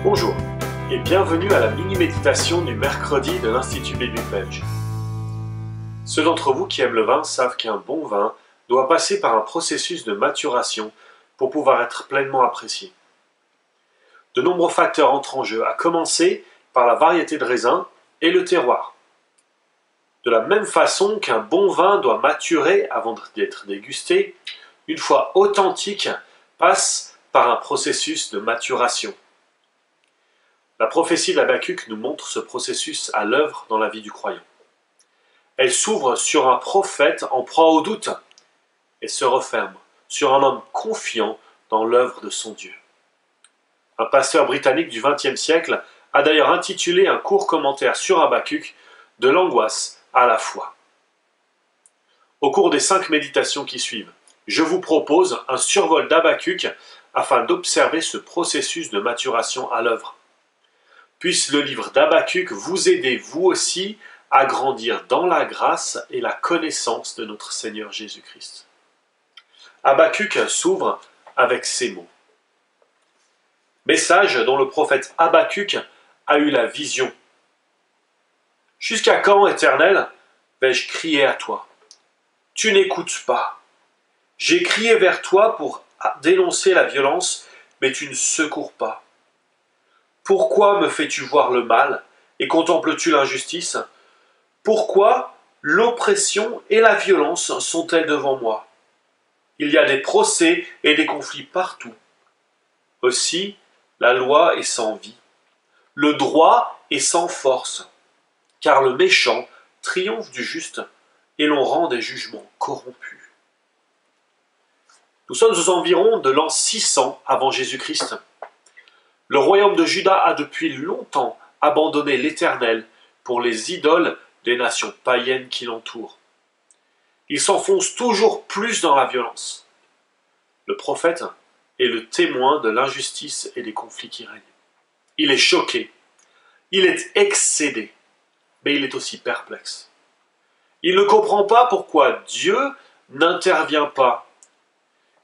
Bonjour et bienvenue à la mini-méditation du mercredi de l'Institut biblique belge. Ceux d'entre vous qui aiment le vin savent qu'un bon vin doit passer par un processus de maturation pour pouvoir être pleinement apprécié. De nombreux facteurs entrent en jeu, à commencer par la variété de raisin et le terroir. De la même façon qu'un bon vin doit maturer avant d'être dégusté, une foi authentique passe par un processus de maturation. La prophétie d'Habacuc nous montre ce processus à l'œuvre dans la vie du croyant. Elle s'ouvre sur un prophète en proie au doute et se referme sur un homme confiant dans l'œuvre de son Dieu. Un pasteur britannique du XXe siècle a d'ailleurs intitulé un court commentaire sur Habacuc « De l'angoisse à la foi ». Au cours des 5 méditations qui suivent, je vous propose un survol d'Habacuc afin d'observer ce processus de maturation à l'œuvre. Puisse le livre d'Habacuc vous aider, vous aussi, à grandir dans la grâce et la connaissance de notre Seigneur Jésus-Christ. Habacuc s'ouvre avec ces mots. Message dont le prophète Habacuc a eu la vision. Jusqu'à quand, Éternel, vais-je crier à toi? Tu n'écoutes pas. J'ai crié vers toi pour dénoncer la violence, mais tu ne secours pas. Pourquoi me fais-tu voir le mal et contemples-tu l'injustice? Pourquoi l'oppression et la violence sont-elles devant moi? Il y a des procès et des conflits partout. Aussi, la loi est sans vie. Le droit est sans force, car le méchant triomphe du juste et l'on rend des jugements corrompus. Nous sommes aux environs de l'an 600 avant Jésus-Christ. Le royaume de Juda a depuis longtemps abandonné l'Éternel pour les idoles des nations païennes qui l'entourent. Il s'enfonce toujours plus dans la violence. Le prophète est le témoin de l'injustice et des conflits qui règnent. Il est choqué, il est excédé, mais il est aussi perplexe. Il ne comprend pas pourquoi Dieu n'intervient pas.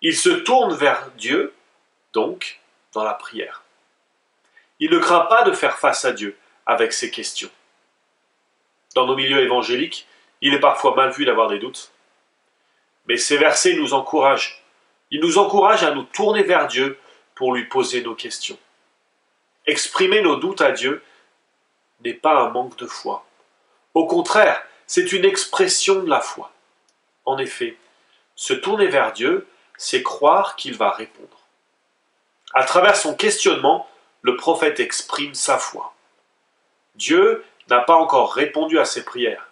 Il se tourne vers Dieu, donc, dans la prière. Il ne craint pas de faire face à Dieu avec ses questions. Dans nos milieux évangéliques, il est parfois mal vu d'avoir des doutes. Mais ces versets nous encouragent. Ils nous encouragent à nous tourner vers Dieu pour lui poser nos questions. Exprimer nos doutes à Dieu n'est pas un manque de foi. Au contraire, c'est une expression de la foi. En effet, se tourner vers Dieu, c'est croire qu'il va répondre. À travers son questionnement, le prophète exprime sa foi. Dieu n'a pas encore répondu à ses prières,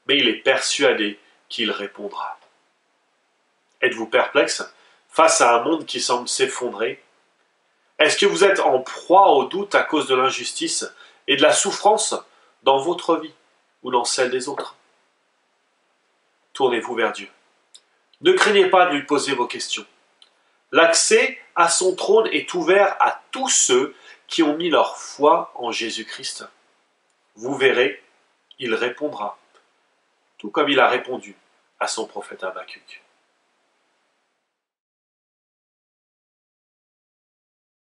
mais il est persuadé qu'il répondra. Êtes-vous perplexe face à un monde qui semble s'effondrer? Est-ce que vous êtes en proie au doute à cause de l'injustice et de la souffrance dans votre vie ou dans celle des autres? Tournez-vous vers Dieu. Ne craignez pas de lui poser vos questions. L'accès à son trône est ouvert à tous ceux qui ont mis leur foi en Jésus-Christ. Vous verrez, il répondra, tout comme il a répondu à son prophète Habacuc.